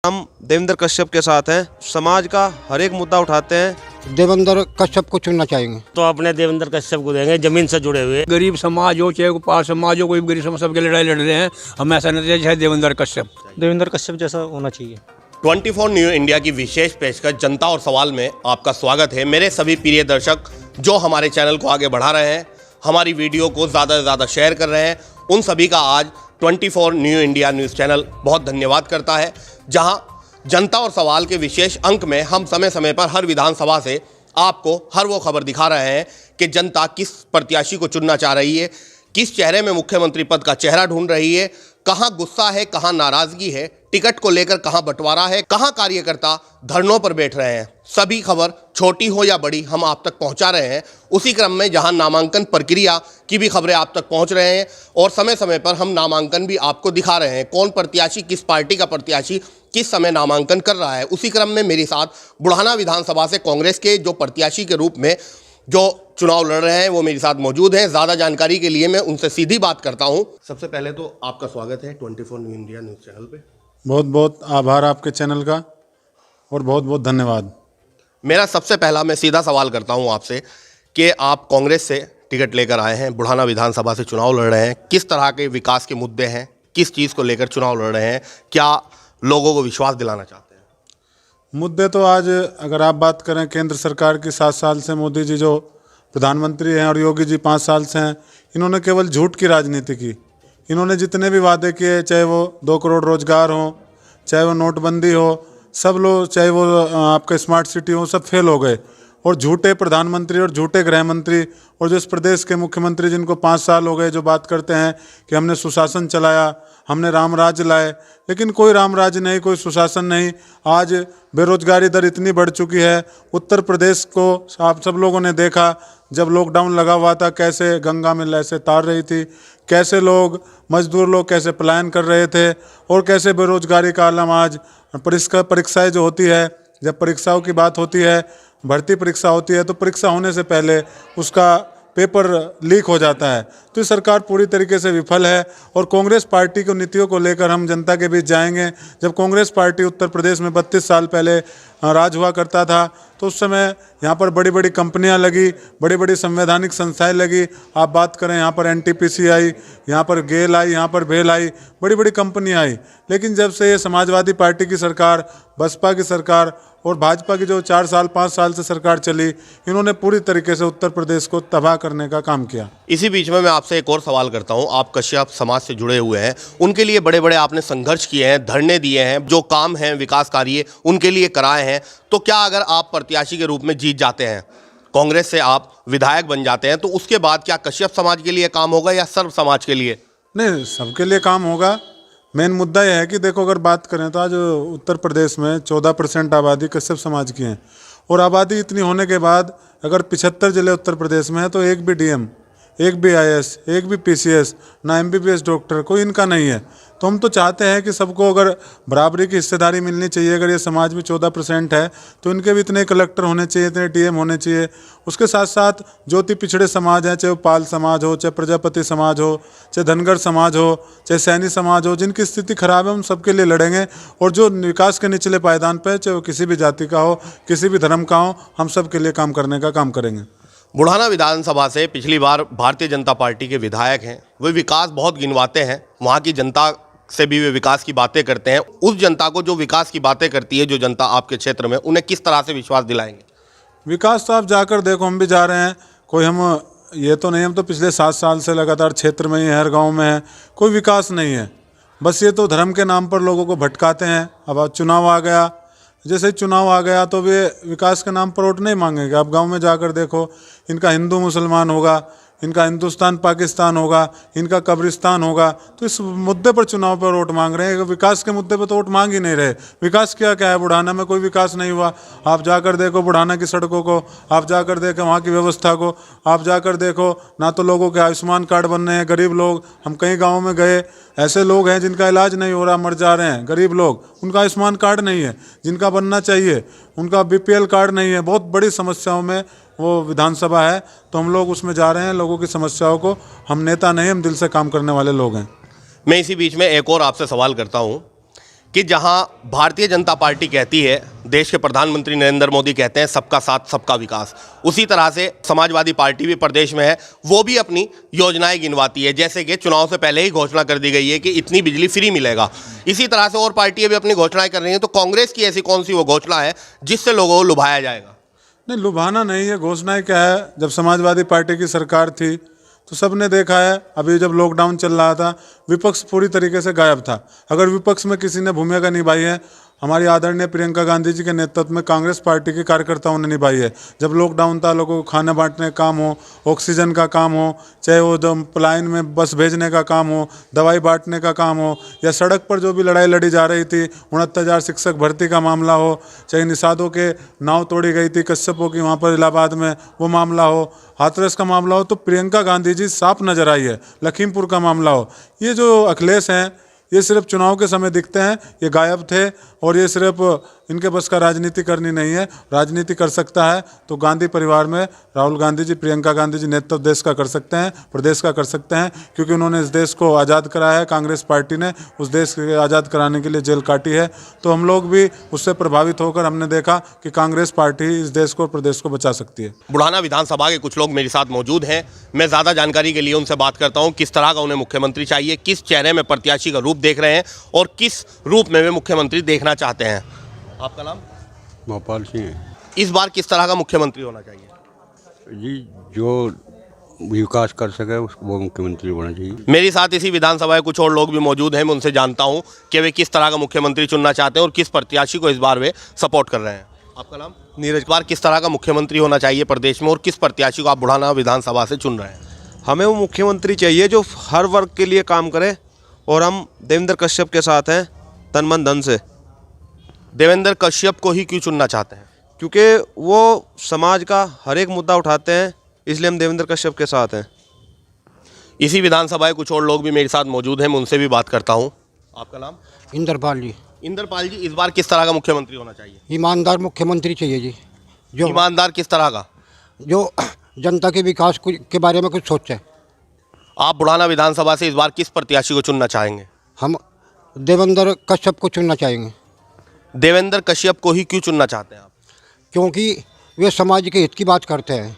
हम देवेंद्र कश्यप के साथ हैं। समाज का हर एक मुद्दा उठाते हैं। देवेंद्र कश्यप को चुनना चाहेंगे तो अपने देवेंद्र कश्यप को देंगे, जमीन से जुड़े हुए। गरीब समाज हो चाहे पार समाज हो, कोई गरीब समाज सबके लड़ाई लड़ रहे हैं। हम ऐसा नहीं चाहिए देवेंद्र कश्यप जैसा होना चाहिए। 24 न्यू इंडिया की विशेष पेशकश जनता और सवाल में आपका स्वागत है। मेरे सभी प्रिय दर्शक जो हमारे चैनल को आगे बढ़ा रहे हैं, हमारी वीडियो को ज़्यादा से ज़्यादा शेयर कर रहे हैं, उन सभी का आज 24 न्यू इंडिया न्यूज़ चैनल बहुत धन्यवाद करता है। जहां जनता और सवाल के विशेष अंक में हम समय समय पर हर विधानसभा से आपको हर वो खबर दिखा रहे हैं कि जनता किस प्रत्याशी को चुनना चाह रही है, किस चेहरे में मुख्यमंत्री पद का चेहरा ढूंढ रही है, कहां गुस्सा है, कहां नाराजगी है, टिकट को लेकर कहां बंटवारा है, कहां कार्यकर्ता धरनों पर बैठ रहे हैं। सभी खबर छोटी हो या बड़ी हम आप तक पहुंचा रहे हैं। उसी क्रम में जहां नामांकन प्रक्रिया की भी खबरें आप तक पहुंच रहे हैं और समय समय पर हम नामांकन भी आपको दिखा रहे हैं, कौन प्रत्याशी, किस पार्टी का प्रत्याशी किस समय नामांकन कर रहा है। उसी क्रम में मेरे साथ बुढ़ाना विधानसभा से कांग्रेस के जो प्रत्याशी के रूप में जो चुनाव लड़ रहे हैं वो मेरे साथ मौजूद हैं। ज़्यादा जानकारी के लिए मैं उनसे सीधी बात करता हूं। सबसे पहले तो आपका स्वागत है 24 न्यू इंडिया न्यूज़ चैनल पे। बहुत बहुत आभार आपके चैनल का और बहुत बहुत धन्यवाद। मेरा सबसे पहला मैं सीधा सवाल करता हूं आपसे कि आप कांग्रेस से टिकट लेकर आए हैं, बुढ़ाना विधानसभा से चुनाव लड़ रहे हैं, किस तरह के विकास के मुद्दे हैं, किस चीज़ को लेकर चुनाव लड़ रहे हैं, क्या लोगों को विश्वास दिलाना चाहते हैं? मुद्दे तो आज अगर आप बात करें केंद्र सरकार की 7 साल से मोदी जी जो प्रधानमंत्री हैं और योगी जी 5 साल से हैं, इन्होंने केवल झूठ की राजनीति की। इन्होंने जितने भी वादे किए, चाहे वो 2 करोड़ रोजगार हो, चाहे वो नोटबंदी हो, सब लोग, चाहे वो आपके स्मार्ट सिटी हो, सब फेल हो गए। और झूठे प्रधानमंत्री और झूठे गृह मंत्री और जो इस प्रदेश के मुख्यमंत्री जिनको 5 साल हो गए, जो बात करते हैं कि हमने सुशासन चलाया, हमने राम राज्य लाए, लेकिन कोई राम राज्य नहीं, कोई सुशासन नहीं। आज बेरोजगारी दर इतनी बढ़ चुकी है। उत्तर प्रदेश को आप सब लोगों ने देखा, जब लॉकडाउन लगा हुआ था कैसे गंगा में लहरें तार रही थी, कैसे लोग, मजदूर लोग कैसे पलायन कर रहे थे और कैसे बेरोजगारी का आलम आज। परीक्षाएं जो होती है, जब परीक्षाओं की बात होती है, भर्ती परीक्षा होती है, तो परीक्षा होने से पहले उसका पेपर लीक हो जाता है। तो सरकार पूरी तरीके से विफल है और कांग्रेस पार्टी की नीतियों को लेकर हम जनता के बीच जाएंगे। जब कांग्रेस पार्टी उत्तर प्रदेश में 32 साल पहले राज हुआ करता था, तो उस समय यहाँ पर बड़ी बड़ी कंपनियाँ लगी, बड़ी बड़ी संवैधानिक संस्थाएं लगी। आप बात करें, यहाँ पर NTPC आई, यहाँ पर गेल आई, यहाँ पर भेल आई, बड़ी बड़ी कंपनियाँ आई। लेकिन जब से ये समाजवादी पार्टी की सरकार, बसपा की सरकार और भाजपा की जो 4 साल 5 साल से सरकार चली, इन्होंने पूरी तरीके से उत्तर प्रदेश को तबाह करने का काम किया। इसी बीच में मैं आपसे एक और सवाल करता हूं। आप कश्यप समाज से जुड़े हुए हैं, उनके लिए बड़े बड़े आपने संघर्ष किए हैं, धरने दिए हैं, जो काम हैं विकास कार्य उनके लिए कराए हैं। तो क्या अगर आप प्रत्याशी के रूप में जीत जाते हैं, कांग्रेस से आप विधायक बन जाते हैं, तो उसके बाद क्या कश्यप समाज के लिए काम होगा या सर्व समाज के लिए? नहीं, सबके लिए काम होगा। मेन मुद्दा यह है कि देखो, अगर बात करें तो आज उत्तर प्रदेश में 14% आबादी कश्यप समाज की है और आबादी इतनी होने के बाद अगर 75 जिले उत्तर प्रदेश में है, तो एक भी DM, एक भी IAS, एक भी PCS, ना MBBS डॉक्टर, कोई इनका नहीं है। तो हम तो चाहते हैं कि सबको अगर बराबरी की हिस्सेदारी मिलनी चाहिए। अगर ये समाज में 14% है, तो इनके भी इतने कलेक्टर होने चाहिए, इतने DM होने चाहिए। उसके साथ साथ जो भी पिछड़े समाज हैं, चाहे वो पाल समाज हो, चाहे प्रजापति समाज हो, चाहे धनगर समाज हो, चाहे सैनी समाज हो, जिनकी स्थिति खराब है, हम सबके लिए लड़ेंगे। और जो विकास के निचले पायदान पर, चाहे वो किसी भी जाति का हो, किसी भी धर्म का हो, हम सब के लिए काम करने का काम करेंगे। बुढ़ाना विधानसभा से पिछली बार भारतीय जनता पार्टी के विधायक हैं, वे विकास बहुत गिनवाते हैं, वहाँ की जनता से भी वे विकास की बातें करते हैं। उस जनता को जो विकास की बातें करती है, जो जनता आपके क्षेत्र में, उन्हें किस तरह से विश्वास दिलाएंगे? विकास तो आप जाकर देखो, हम भी जा रहे हैं। कोई हम ये तो नहीं, हम तो पिछले 7 साल से लगातार क्षेत्र में ही, हर गाँव में है, कोई विकास नहीं है। बस ये तो धर्म के नाम पर लोगों को भटकाते हैं। अब चुनाव आ गया, जैसे ही चुनाव आ गया तो वे विकास के नाम पर वोट नहीं मांगेंगे। आप गांव में जाकर देखो, इनका हिंदू मुसलमान होगा, इनका हिंदुस्तान पाकिस्तान होगा, इनका कब्रिस्तान होगा। तो इस मुद्दे पर चुनाव पर वोट मांग रहे हैं, विकास के मुद्दे पर तो वोट मांग ही नहीं रहे। विकास क्या क्या है? बुढ़ाना में कोई विकास नहीं हुआ। आप जाकर देखो बुढ़ाना की सड़कों को, आप जाकर देखो वहाँ की व्यवस्था को, आप जाकर देखो, ना तो लोगों के आयुष्मान कार्ड बन रहे हैं। गरीब लोग, हम कई गाँव में गए, ऐसे लोग हैं जिनका इलाज नहीं हो रहा, मर जा रहे हैं। गरीब लोग, उनका आयुष्मान कार्ड नहीं है, जिनका बनना चाहिए, उनका BPL कार्ड नहीं है। बहुत बड़ी समस्याओं में वो विधानसभा है, तो हम लोग उसमें जा रहे हैं, लोगों की समस्याओं को। हम नेता नहीं, हम दिल से काम करने वाले लोग हैं। मैं इसी बीच में एक और आपसे सवाल करता हूं कि जहां भारतीय जनता पार्टी कहती है, देश के प्रधानमंत्री नरेंद्र मोदी कहते हैं सबका साथ सबका विकास, उसी तरह से समाजवादी पार्टी भी प्रदेश में है, वो भी अपनी योजनाएं गिनवाती है। जैसे कि चुनाव से पहले ही घोषणा कर दी गई है कि इतनी बिजली फ्री मिलेगा। इसी तरह से और पार्टियां भी अपनी घोषणाएं कर रही हैं। तो कांग्रेस की ऐसी कौन सी वो घोषणा है जिससे लोगों को लुभाया जाएगा? नहीं, लुभाना नहीं है। घोषणाएं क्या है, जब समाजवादी पार्टी की सरकार थी तो सबने देखा है, अभी जब लॉकडाउन चल रहा था विपक्ष पूरी तरीके से गायब था। अगर विपक्ष में किसी ने भूमिका निभाई है, हमारी आदरणीय प्रियंका गांधी जी के नेतृत्व में कांग्रेस पार्टी के कार्यकर्ताओं ने निभाई है। जब लॉकडाउन था, लोगों को खाना बांटने का काम हो, ऑक्सीजन का काम हो, चाहे वो पलायन में बस भेजने का काम हो, दवाई बांटने का काम हो, या सड़क पर जो भी लड़ाई लड़ी जा रही थी, 69,000 शिक्षक भर्ती का मामला हो, चाहे निषादों के नाव तोड़ी गई थी कश्यपों की वहाँ पर इलाहाबाद में, वो मामला हो, हाथरस का मामला हो, तो प्रियंका गांधी जी साफ नजर आई है। लखीमपुर का मामला हो, ये जो अखिलेश हैं ये सिर्फ चुनाव के समय दिखते हैं, ये गायब थे और ये सिर्फ इनके बस का राजनीति करनी नहीं है। राजनीति कर सकता है तो गांधी परिवार में राहुल गांधी जी, प्रियंका गांधी जी नेतृत्व देश का कर सकते हैं, प्रदेश का कर सकते हैं, क्योंकि उन्होंने इस देश को आज़ाद कराया है। कांग्रेस पार्टी ने उस देश के आज़ाद कराने के लिए जेल काटी है, तो हम लोग भी उससे प्रभावित होकर हमने देखा कि कांग्रेस पार्टी इस देश को और प्रदेश को बचा सकती है। बुढ़ाना विधानसभा के कुछ लोग मेरे साथ मौजूद हैं। मैं ज़्यादा जानकारी के लिए उनसे बात करता हूं, किस तरह का उन्हें मुख्यमंत्री चाहिए, किस चेहरे में प्रत्याशी का रूप देख रहे हैं और किस रूप में वे मुख्यमंत्री देखना चाहते हैं। आपका नाम? भोपाल सिंह है इस बार किस तरह का मुख्यमंत्री होना चाहिए? जी, जो विकास कर सके उसको वो मुख्यमंत्री होना चाहिए। मेरे साथ इसी विधानसभा में कुछ और लोग भी मौजूद हैं। मैं उनसे जानता हूं कि वे किस तरह का मुख्यमंत्री चुनना चाहते हैं और किस प्रत्याशी को इस बार वे सपोर्ट कर रहे हैं। आपका नाम? नीरज। इस बार किस तरह का मुख्यमंत्री होना चाहिए प्रदेश में और किस प्रत्याशी को आप बुढ़ाना विधानसभा से चुन रहे हैं? हमें वो मुख्यमंत्री चाहिए जो हर वर्ग के लिए काम करे, और हम देवेंद्र कश्यप के साथ हैं तन मन धन से। देवेंद्र कश्यप को ही क्यों चुनना चाहते हैं? क्योंकि वो समाज का हर एक मुद्दा उठाते हैं, इसलिए हम देवेंद्र कश्यप के साथ हैं। इसी विधानसभा में कुछ और लोग भी मेरे साथ मौजूद हैं, मैं उनसे भी बात करता हूं। आपका नाम? इंद्रपाल जी। इंद्रपाल जी, इस बार किस तरह का मुख्यमंत्री होना चाहिए? ईमानदार मुख्यमंत्री चाहिए जी, जो ईमानदार किस तरह का? जो जनता के विकास के बारे में कुछ सोचे। आप बुढ़ाना विधानसभा से इस बार किस प्रत्याशी को चुनना चाहेंगे? हम देवेंद्र कश्यप को चुनना चाहेंगे। देवेंद्र कश्यप को ही क्यों चुनना चाहते हैं आप? क्योंकि वे समाज के हित की बात करते हैं।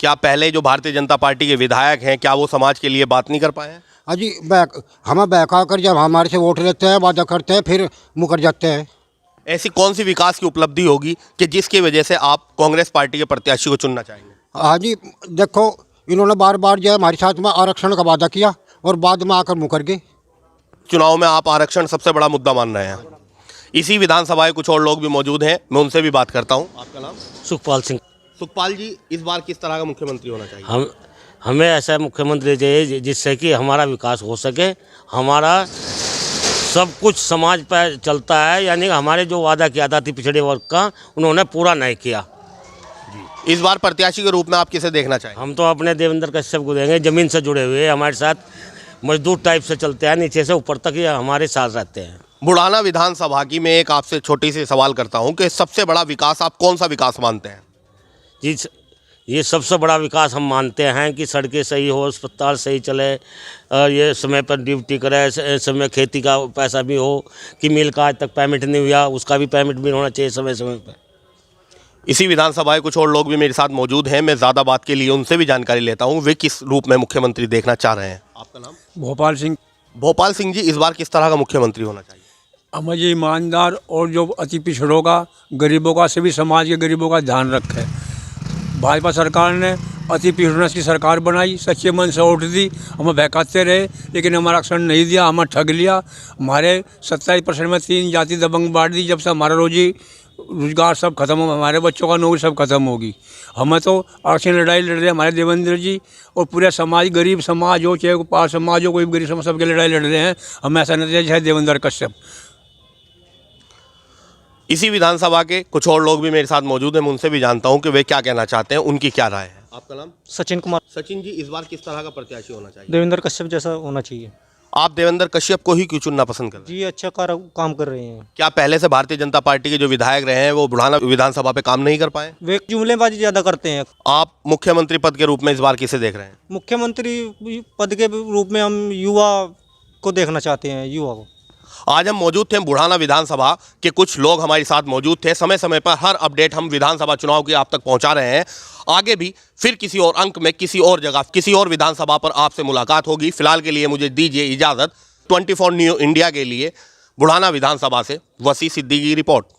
क्या पहले जो भारतीय जनता पार्टी के विधायक हैं, क्या वो समाज के लिए बात नहीं कर पाए हैं? अजी हमें बहका कर जब हमारे से वोट लेते हैं, वादा करते हैं, फिर मुकर जाते हैं। ऐसी कौन सी विकास की उपलब्धि होगी कि जिसकी वजह से आप कांग्रेस पार्टी के प्रत्याशी को चुनना चाहेंगे? हाँ जी, देखो इन्होंने बार बार जो है हमारे साथ में आरक्षण का वादा किया और बाद में आकर मुकर गए। चुनाव में आप आरक्षण सबसे बड़ा मुद्दा मान रहे हैं। इसी विधानसभा में कुछ और लोग भी मौजूद हैं, मैं उनसे भी बात करता हूं। आपका नाम? सुखपाल सिंह। सुखपाल जी, इस बार किस तरह का मुख्यमंत्री होना चाहिए? हमें ऐसा मुख्यमंत्री चाहिए जिससे कि हमारा विकास हो सके, हमारा सब कुछ समाज पर चलता है, यानी हमारे जो वादा किया था पिछड़े वर्ग का उन्होंने पूरा नहीं किया। इस बार प्रत्याशी के रूप में आप किसे देखना चाहेंगे? हम तो अपने देवेंद्र कश्यप को देंगे, ज़मीन से जुड़े हुए हमारे साथ, मजदूर टाइप से चलते हैं, नीचे से ऊपर तक ये हमारे साथ रहते हैं। बुढ़ाना विधानसभा की मैं एक आपसे छोटी सी सवाल करता हूं कि सबसे बड़ा विकास आप कौन सा विकास मानते हैं? जी, ये सबसे बड़ा विकास हम मानते हैं कि सड़कें सही हो, अस्पताल सही चले, ये समय पर ड्यूटी करे, समय खेती का पैसा भी हो, कि मिल का आज तक पेमेंट नहीं हुआ उसका भी पेमेंट भी होना चाहिए समय समय पर। इसी विधानसभा में कुछ और लोग भी मेरे साथ मौजूद हैं, मैं ज़्यादा बात के लिए उनसे भी जानकारी लेता हूं, वे किस रूप में मुख्यमंत्री देखना चाह रहे हैं। आपका नाम? भोपाल सिंह। भोपाल सिंह जी, इस बार किस तरह का मुख्यमंत्री होना चाहिए? हमें ये ईमानदार और जो अति पिछड़ों का, गरीबों का, सभी समाज के गरीबों का ध्यान रखे। भाजपा सरकार ने अति पिछड़ों की सरकार बनाई, सच्चे मन से वोट दी, हमें बहकाते रहे, लेकिन हमारा आरक्षण नहीं दिया, हमें ठग लिया। हमारे 27% में 3 जाति दबंग बांट दी। जब से हमारा रोजगार सब खत्म हो, हमारे बच्चों का नौकरी सब खत्म होगी। हमें तो आरक्षण लड़ाई लड़ रहे हैं हमारे देवेंद्र जी, और पूरे समाज, गरीब समाज हो चाहे पार समाज हो, कोई गरीब समाज, सबके लड़ाई लड़ रहे हैं। हमें ऐसा नहीं चाहिए देवेंद्र कश्यप। इसी विधानसभा के कुछ और लोग भी मेरे साथ मौजूद हैं, मैं उनसे भी जानता हूं कि वे क्या कहना चाहते हैं, उनकी क्या राय है। आपका नाम? सचिन कुमार। सचिन जी, इस बार किस तरह का प्रत्याशी होना चाहिए? देवेंद्र कश्यप जैसा होना चाहिए। आप देवेंद्र कश्यप को ही क्यों चुनना पसंद कर रहे हैं? जी, अच्छा काम कर रहे हैं। क्या पहले से भारतीय जनता पार्टी के जो विधायक रहे हैं वो बुढ़ाना विधानसभा पे काम नहीं कर पाए? वे जुमलेबाजी ज़्यादा करते हैं। आप मुख्यमंत्री पद के रूप में इस बार किसे देख रहे हैं? मुख्यमंत्री पद के रूप में हम युवा को देखना चाहते हैं, युवा को। आज हम मौजूद थे बुढ़ाना विधानसभा के, कुछ लोग हमारे साथ मौजूद थे। समय समय पर हर अपडेट हम विधानसभा चुनाव की आप तक पहुंचा रहे हैं। आगे भी फिर किसी और अंक में, किसी और जगह, किसी और विधानसभा पर आपसे मुलाकात होगी। फिलहाल के लिए मुझे दीजिए इजाज़त। 24 न्यू इंडिया के लिए बुढ़ाना विधानसभा से वसी सिद्दीकी की रिपोर्ट।